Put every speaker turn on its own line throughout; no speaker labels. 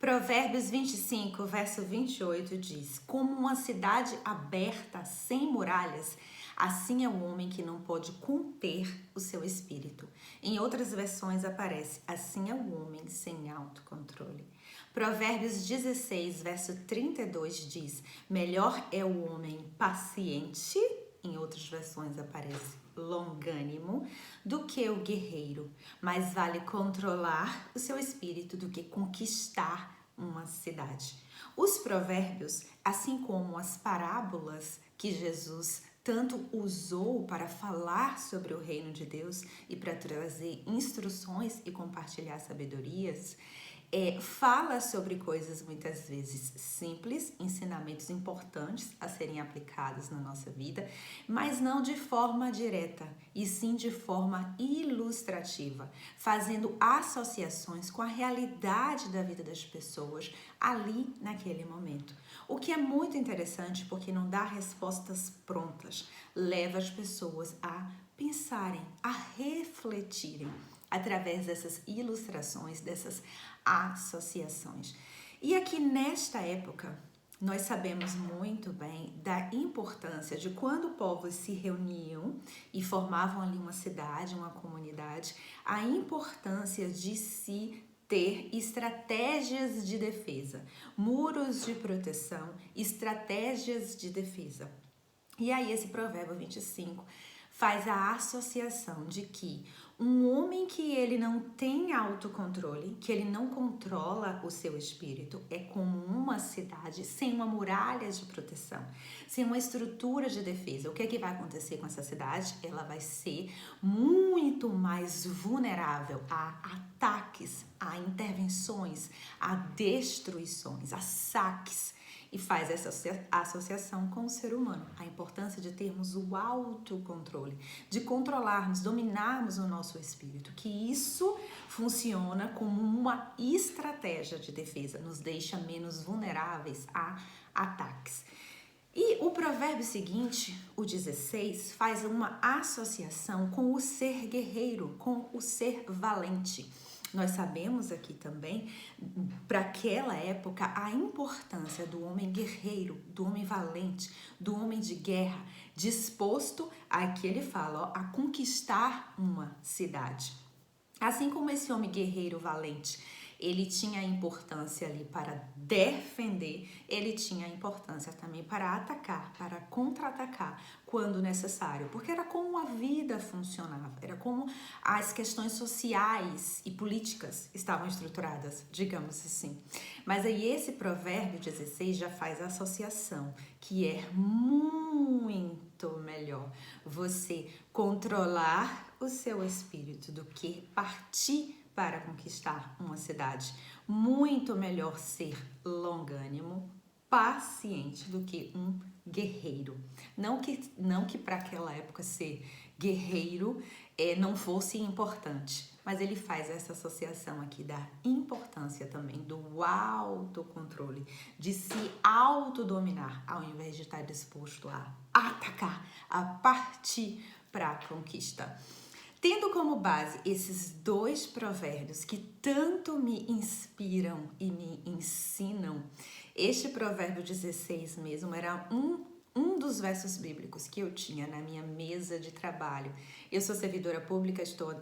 Provérbios 25, verso 28 diz: Como uma cidade aberta, sem muralhas, assim é o homem que não pode conter o seu espírito. Em outras versões aparece: Assim é o homem sem autocontrole. Provérbios 16, verso 32 diz: Melhor é o homem paciente, em outras versões aparece longânimo, do que o guerreiro. Mais vale controlar o seu espírito do que conquistar uma cidade. Os provérbios, assim como as parábolas que Jesus tanto usou para falar sobre o reino de Deus e para trazer instruções e compartilhar sabedorias, fala sobre coisas muitas vezes simples, ensinamentos importantes a serem aplicados na nossa vida, mas não de forma direta, e sim de forma ilustrativa, fazendo associações com a realidade da vida das pessoas ali naquele momento. O que é muito interessante porque não dá respostas prontas, leva as pessoas a pensarem, a refletirem através dessas ilustrações, dessas associações. E aqui nesta época, nós sabemos muito bem da importância de quando povos se reuniam e formavam ali uma cidade, uma comunidade, a importância de se ter estratégias de defesa, muros de proteção, estratégias de defesa. E aí esse provérbio 25 faz a associação de que um homem que ele não tem autocontrole, que ele não controla o seu espírito, é como uma cidade sem uma muralha de proteção, sem uma estrutura de defesa. O que é que vai acontecer com essa cidade? Ela vai ser muito mais vulnerável a ataques, a intervenções, a destruições, a saques. E faz essa associação com o ser humano, a importância de termos o autocontrole, de controlarmos, dominarmos o nosso espírito, que isso funciona como uma estratégia de defesa, nos deixa menos vulneráveis a ataques. E o provérbio seguinte, o 16, faz uma associação com o ser guerreiro, com o ser valente. Nós sabemos aqui também, para aquela época, a importância do homem guerreiro, do homem valente, do homem de guerra, disposto, aqui ele fala, a conquistar uma cidade. Assim como esse homem guerreiro valente, ele tinha importância ali para defender, ele tinha importância também para atacar, para contra-atacar quando necessário, porque era como a vida funcionava, era como as questões sociais e políticas estavam estruturadas, digamos assim. Mas aí esse provérbio 16 já faz a associação, que é muito melhor você controlar o seu espírito do que partir para conquistar uma cidade. Muito melhor ser longânimo, paciente do que um guerreiro. Não que para aquela época ser guerreiro não fosse importante, mas ele faz essa associação aqui da importância também do autocontrole, de se autodominar, ao invés de estar disposto a atacar, a partir para a conquista. Tendo como base esses dois provérbios que tanto me inspiram e me ensinam, este provérbio 16 mesmo era um dos versos bíblicos que eu tinha na minha mesa de trabalho. Eu sou servidora pública, estou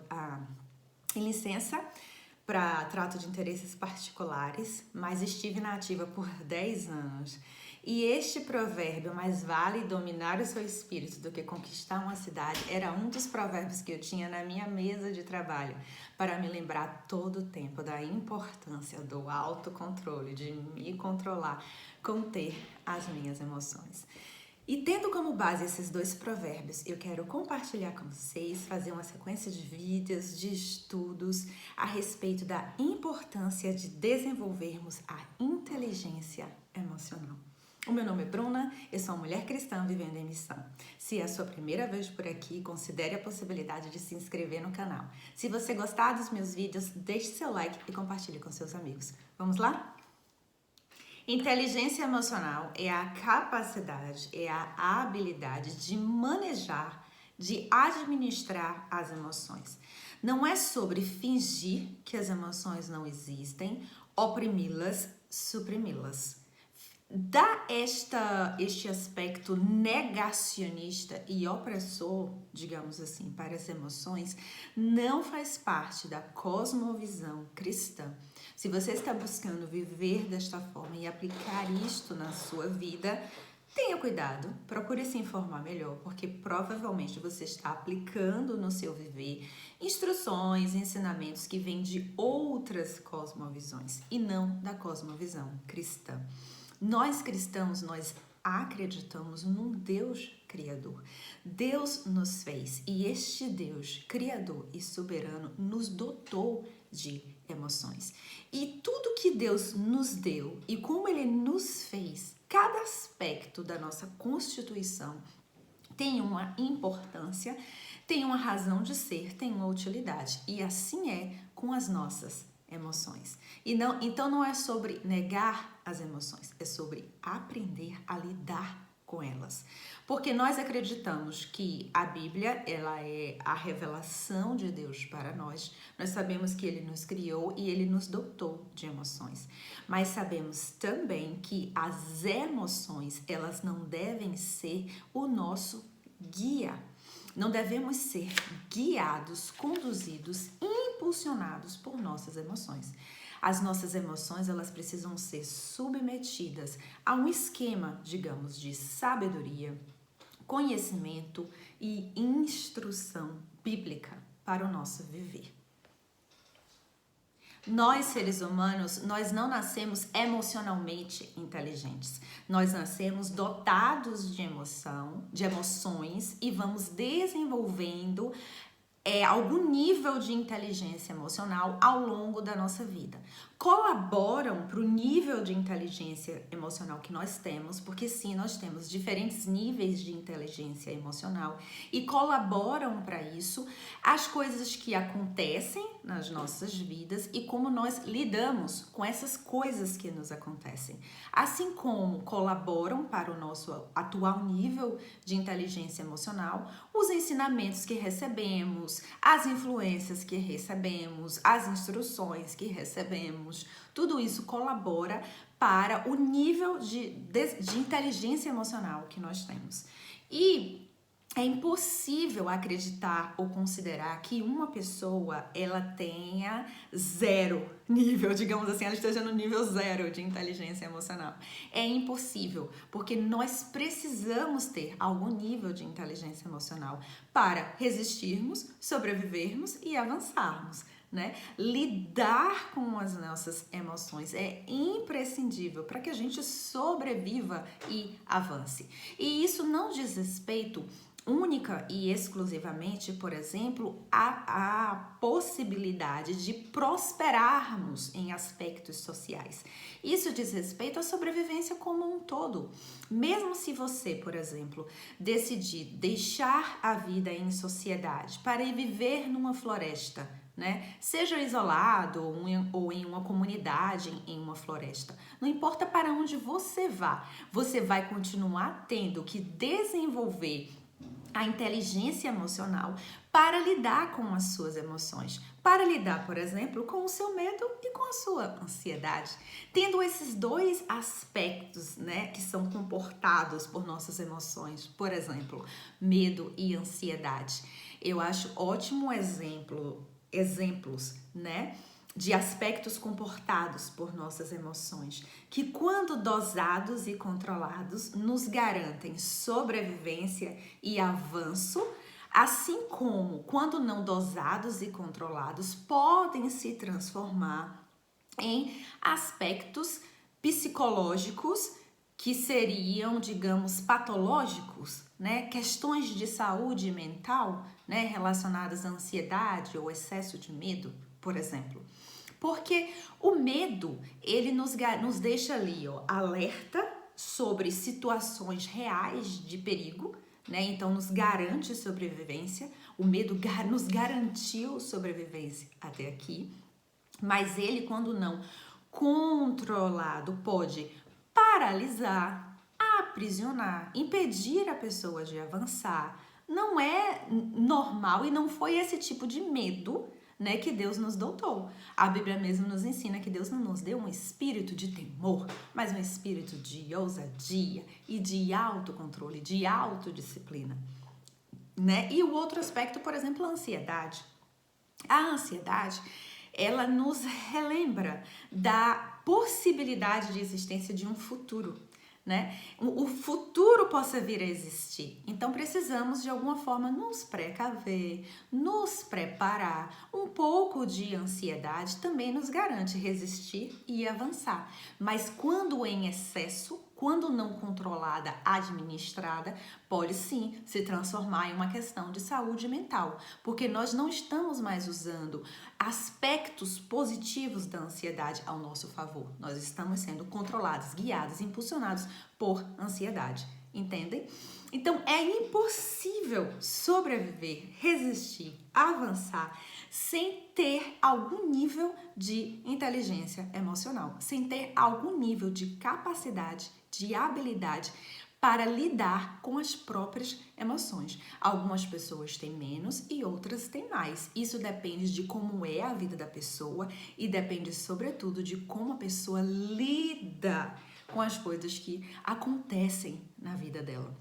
em licença para trato de interesses particulares, mas estive na ativa por 10 anos. E este provérbio, mais vale dominar o seu espírito do que conquistar uma cidade, era um dos provérbios que eu tinha na minha mesa de trabalho, para me lembrar todo o tempo da importância do autocontrole, de me controlar, conter as minhas emoções. E tendo como base esses dois provérbios, eu quero compartilhar com vocês, fazer uma sequência de vídeos, de estudos a respeito da importância de desenvolvermos a inteligência emocional. O meu nome é Bruna, eu sou uma mulher cristã vivendo em missão. Se é a sua primeira vez por aqui, considere a possibilidade de se inscrever no canal. Se você gostar dos meus vídeos, deixe seu like e compartilhe com seus amigos. Vamos lá? Inteligência emocional é a capacidade, é a habilidade de manejar, de administrar as emoções. Não é sobre fingir que as emoções não existem oprimi-las, suprimi-las. Dá este aspecto negacionista e opressor, digamos assim, para as emoções, não faz parte da cosmovisão cristã. Se você está buscando viver desta forma e aplicar isto na sua vida, tenha cuidado, procure se informar melhor, porque provavelmente você está aplicando no seu viver instruções, ensinamentos que vêm de outras cosmovisões e não da cosmovisão cristã. Nós cristãos, nós acreditamos num Deus criador. Deus nos fez e este Deus criador e soberano nos dotou de emoções. E tudo que Deus nos deu e como Ele nos fez, cada aspecto da nossa constituição tem uma importância, tem uma razão de ser, tem uma utilidade. E assim é com as nossas emoções. Então não é sobre negar as emoções, é sobre aprender a lidar com elas. Porque nós acreditamos que a Bíblia, ela é a revelação de Deus para nós. Nós sabemos que Ele nos criou e Ele nos dotou de emoções. Mas sabemos também que as emoções, elas não devem ser o nosso guia. Não devemos ser guiados, conduzidos, impulsionados por nossas emoções. As nossas emoções, elas precisam ser submetidas a um esquema, digamos, de sabedoria, conhecimento e instrução bíblica para o nosso viver. Nós, seres humanos, nós não nascemos emocionalmente inteligentes. Nós nascemos dotados de emoções e vamos desenvolvendo algum nível de inteligência emocional ao longo da nossa vida. Colaboram para o nível de inteligência emocional que nós temos, porque sim, nós temos diferentes níveis de inteligência emocional e colaboram para isso as coisas que acontecem nas nossas vidas e como nós lidamos com essas coisas que nos acontecem. Assim como colaboram para o nosso atual nível de inteligência emocional, os ensinamentos que recebemos, as influências que recebemos, as instruções que recebemos, tudo isso colabora para o nível de inteligência emocional que nós temos. E é impossível acreditar ou considerar que uma pessoa, ela tenha zero nível, digamos assim, ela esteja no nível zero de inteligência emocional. É impossível, porque nós precisamos ter algum nível de inteligência emocional para resistirmos, sobrevivermos e avançarmos, né? Lidar com as nossas emoções é imprescindível para que a gente sobreviva e avance. E isso não diz respeito única e exclusivamente, por exemplo, a possibilidade de prosperarmos em aspectos sociais. Isso diz respeito à sobrevivência como um todo. Mesmo se você, por exemplo, decidir deixar a vida em sociedade para ir viver numa floresta, né? Seja isolado ou em uma comunidade, em uma floresta. Não importa para onde você vá, você vai continuar tendo que desenvolver a inteligência emocional para lidar com as suas emoções, para lidar, por exemplo, com o seu medo e com a sua ansiedade. Tendo esses dois aspectos, né, que são comportados por nossas emoções, por exemplo, medo e ansiedade. Eu acho ótimo exemplos, né, de aspectos comportados por nossas emoções, que quando dosados e controlados nos garantem sobrevivência e avanço, assim como quando não dosados e controlados podem se transformar em aspectos psicológicos que seriam, digamos, patológicos, né? Questões de saúde mental, né, relacionadas à ansiedade ou excesso de medo, por exemplo. Porque o medo, ele nos deixa ali, ó, alerta sobre situações reais de perigo, né? Então nos garante sobrevivência. O medo nos garantiu sobrevivência até aqui. Mas ele, quando não controlado, pode paralisar, aprisionar, impedir a pessoa de avançar. Não é normal e não foi esse tipo de medo, né, que Deus nos dotou. A Bíblia mesmo nos ensina que Deus não nos deu um espírito de temor, mas um espírito de ousadia e de autocontrole, de autodisciplina, né? E o outro aspecto, por exemplo, a ansiedade. A ansiedade, ela nos relembra da possibilidade de existência de um futuro, né? O futuro possa vir a existir. Então precisamos de alguma forma nos precaver, nos preparar. Um pouco de ansiedade também nos garante resistir e avançar. Mas quando em excesso, quando não controlada, administrada, pode sim se transformar em uma questão de saúde mental, porque nós não estamos mais usando aspectos positivos da ansiedade ao nosso favor. Nós estamos sendo controlados, guiados, impulsionados por ansiedade. Entendem? Então é impossível sobreviver, resistir, avançar sem ter algum nível de inteligência emocional, sem ter algum nível de capacidade, de habilidade para lidar com as próprias emoções. Algumas pessoas têm menos e outras têm mais. Isso depende de como é a vida da pessoa e depende, sobretudo, de como a pessoa lida com as coisas que acontecem na vida dela.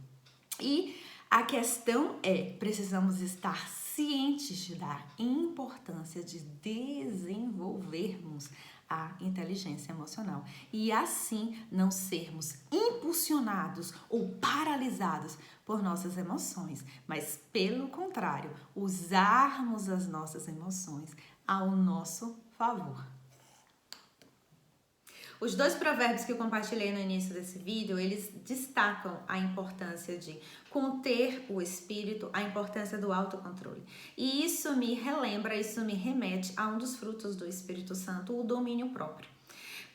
E a questão é, precisamos estar cientes da importância de desenvolvermos a inteligência emocional e assim não sermos impulsionados ou paralisados por nossas emoções, mas pelo contrário, usarmos as nossas emoções ao nosso favor. Os dois provérbios que eu compartilhei no início desse vídeo, eles destacam a importância de conter o espírito, a importância do autocontrole. E isso me relembra, isso me remete a um dos frutos do Espírito Santo, o domínio próprio.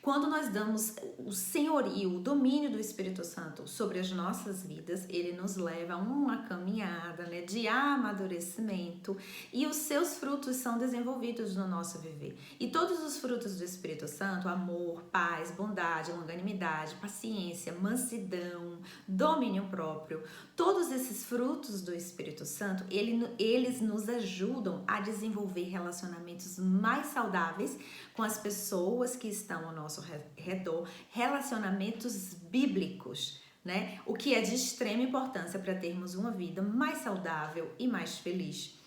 Quando nós damos o senhorio, o domínio do Espírito Santo sobre as nossas vidas, ele nos leva a uma caminhada, né, de amadurecimento e os seus frutos são desenvolvidos no nosso viver. E todos os frutos do Espírito Santo, amor, paz, bondade, longanimidade, paciência, mansidão, domínio próprio, todos esses frutos do Espírito Santo, eles nos ajudam a desenvolver relacionamentos mais saudáveis com as pessoas que estão ao nosso redor, relacionamentos bíblicos, né? O que é de extrema importância para termos uma vida mais saudável e mais feliz.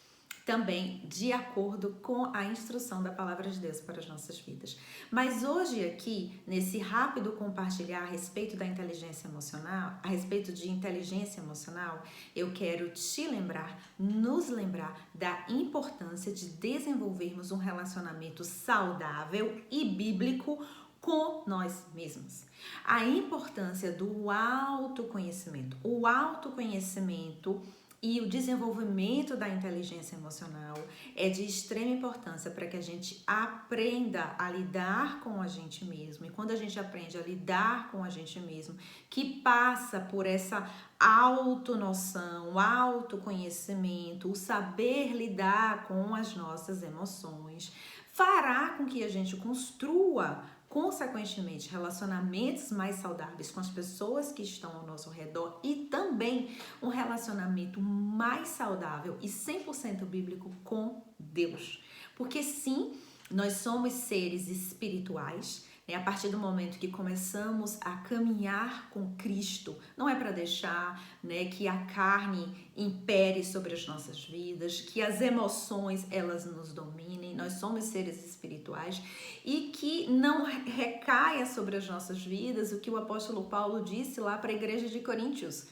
Também de acordo com a instrução da palavra de Deus para as nossas vidas. Mas hoje aqui, nesse rápido compartilhar a respeito da inteligência emocional, a respeito de inteligência emocional, eu quero te lembrar, nos lembrar da importância de desenvolvermos um relacionamento saudável e bíblico com nós mesmos. A importância do autoconhecimento. O autoconhecimento e o desenvolvimento da inteligência emocional é de extrema importância para que a gente aprenda a lidar com a gente mesmo. E quando a gente aprende a lidar com a gente mesmo, que passa por essa autonoção, autoconhecimento, o saber lidar com as nossas emoções, fará com que a gente construa consequentemente, relacionamentos mais saudáveis com as pessoas que estão ao nosso redor e também um relacionamento mais saudável e 100% bíblico com Deus. Porque sim, nós somos seres espirituais, né? A partir do momento que começamos a caminhar com Cristo, não é para deixar, né, que a carne impere sobre as nossas vidas, que as emoções elas nos dominem. Nós somos seres espirituais e que não recaia sobre as nossas vidas o que o apóstolo Paulo disse lá para a igreja de Coríntios.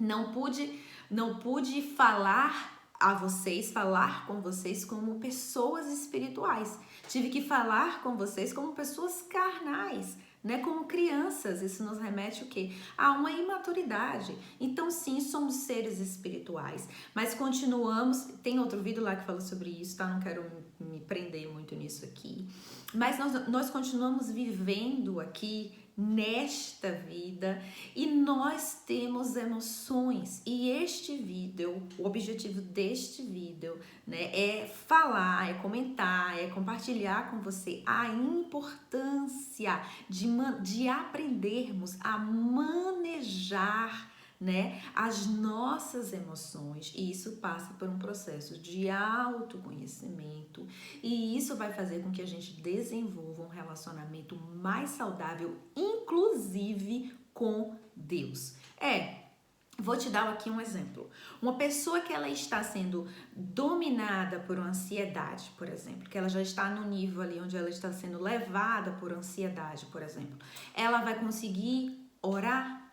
Não pude falar com vocês como pessoas espirituais. Tive que falar com vocês como pessoas carnais, né? Como crianças. Isso nos remete o quê? A uma imaturidade. Então, sim, somos seres espirituais, mas continuamos... Tem outro vídeo lá que fala sobre isso, tá? Não quero me prender muito nisso aqui. Mas nós continuamos vivendo aqui nesta vida e nós temos emoções e este vídeo, o objetivo deste vídeo, né, é falar, é comentar, é compartilhar com você a importância de aprendermos a manejar, né, as nossas emoções, e isso passa por um processo de autoconhecimento, e isso vai fazer com que a gente desenvolva um relacionamento mais saudável, inclusive com Deus. Vou te dar aqui um exemplo. Uma pessoa que ela está sendo dominada por ansiedade, por exemplo, que ela já está no nível ali onde ela está sendo levada por ansiedade, por exemplo, ela vai conseguir orar?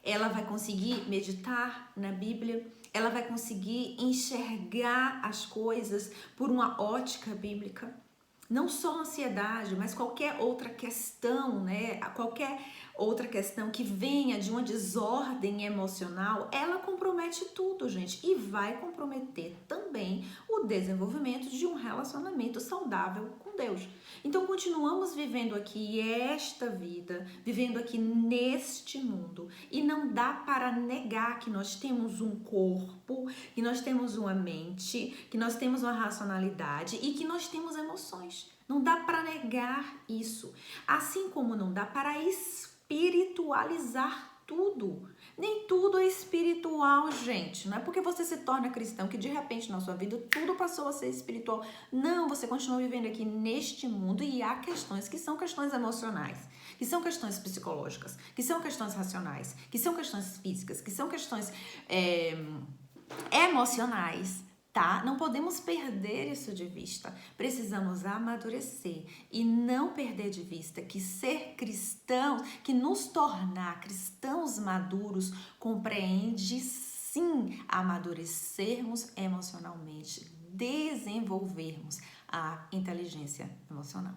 Ela vai conseguir meditar na Bíblia? Ela vai conseguir enxergar as coisas por uma ótica bíblica? Não só ansiedade, mas qualquer outra questão, né? Qualquer outra questão que venha de uma desordem emocional, ela compromete tudo, gente, e vai comprometer também o desenvolvimento de um relacionamento saudável com Deus. Então, continuamos vivendo aqui esta vida, vivendo aqui neste mundo, e não dá para negar que nós temos um corpo, que nós temos uma mente, que nós temos uma racionalidade e que nós temos emoções. Não dá para negar isso. Assim como não dá para espiritualizar tudo. Nem tudo é espiritual, gente. Não é porque você se torna cristão que de repente na sua vida tudo passou a ser espiritual. Não, você continua vivendo aqui neste mundo e há questões que são questões emocionais, que são questões psicológicas, que são questões racionais, que são questões físicas, que são questões emocionais. Tá? Não podemos perder isso de vista. Precisamos amadurecer e não perder de vista que ser cristãos, que nos tornar cristãos maduros, compreende sim amadurecermos emocionalmente, desenvolvermos a inteligência emocional.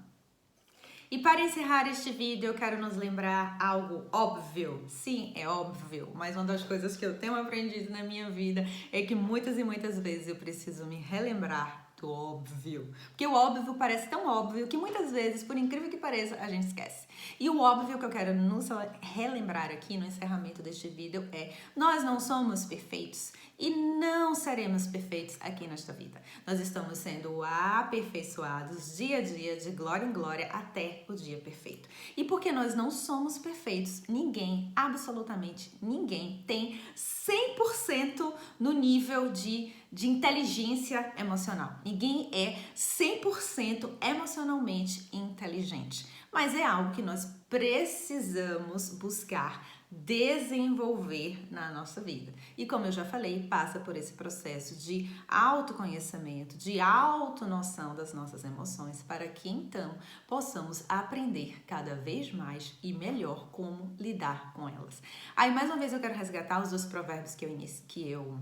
E para encerrar este vídeo, eu quero nos lembrar algo óbvio. Sim, é óbvio, mas uma das coisas que eu tenho aprendido na minha vida é que muitas e muitas vezes eu preciso me relembrar do óbvio. Porque o óbvio parece tão óbvio que muitas vezes, por incrível que pareça, a gente esquece. E o óbvio que eu quero nos relembrar aqui no encerramento deste vídeo é: nós não somos perfeitos e não seremos perfeitos aqui nesta vida. Nós estamos sendo aperfeiçoados dia a dia, de glória em glória, até o dia perfeito. E porque nós não somos perfeitos, ninguém, absolutamente ninguém, tem 100% no nível de inteligência emocional. Ninguém é 100% emocionalmente inteligente. Mas é algo que nós precisamos buscar desenvolver na nossa vida. E como eu já falei, passa por esse processo de autoconhecimento, de autonoção das nossas emoções, para que então possamos aprender cada vez mais e melhor como lidar com elas. Aí, mais uma vez, eu quero resgatar os 2 provérbios que eu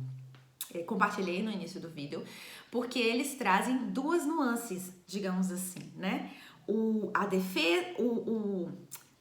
compartilhei no início do vídeo, porque eles trazem 2 nuances, digamos assim, né? O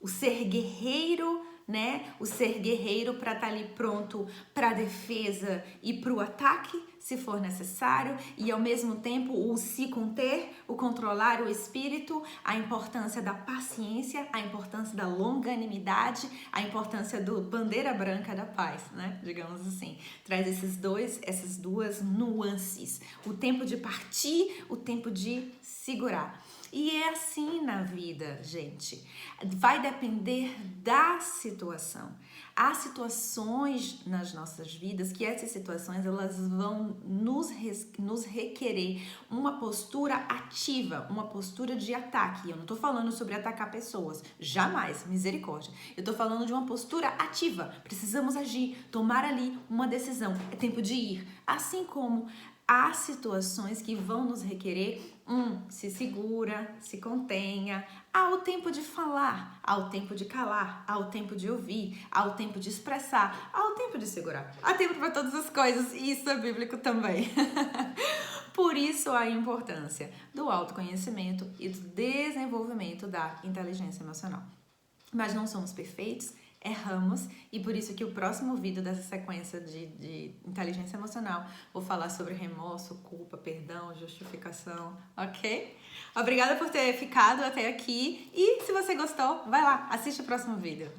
ser guerreiro, né? O ser guerreiro para estar ali pronto para a defesa e para o ataque, se for necessário, e ao mesmo tempo o se conter, o controlar o espírito, a importância da paciência, a importância da longanimidade, a importância do bandeira branca da paz, né? Digamos assim. Traz essas duas nuances. O tempo de partir, o tempo de segurar. E é assim na vida, gente. Vai depender da situação. Há situações nas nossas vidas que essas situações elas vão nos requerer uma postura ativa, uma postura de ataque. Eu não tô falando sobre atacar pessoas, jamais, misericórdia. Eu tô falando de uma postura ativa. Precisamos agir, tomar ali uma decisão. É tempo de ir. Assim como há situações que vão nos requerer se segura, se contenha. Há o tempo de falar, há o tempo de calar, há o tempo de ouvir, há o tempo de expressar, há o tempo de segurar. Há tempo para todas as coisas e isso é bíblico também. Por isso a importância do autoconhecimento e do desenvolvimento da inteligência emocional. Mas não somos perfeitos, erramos, e por isso que o próximo vídeo dessa sequência de inteligência emocional vou falar sobre remorso, culpa, perdão, justificação, ok? Obrigada por ter ficado até aqui e se você gostou, vai lá, assiste o próximo vídeo.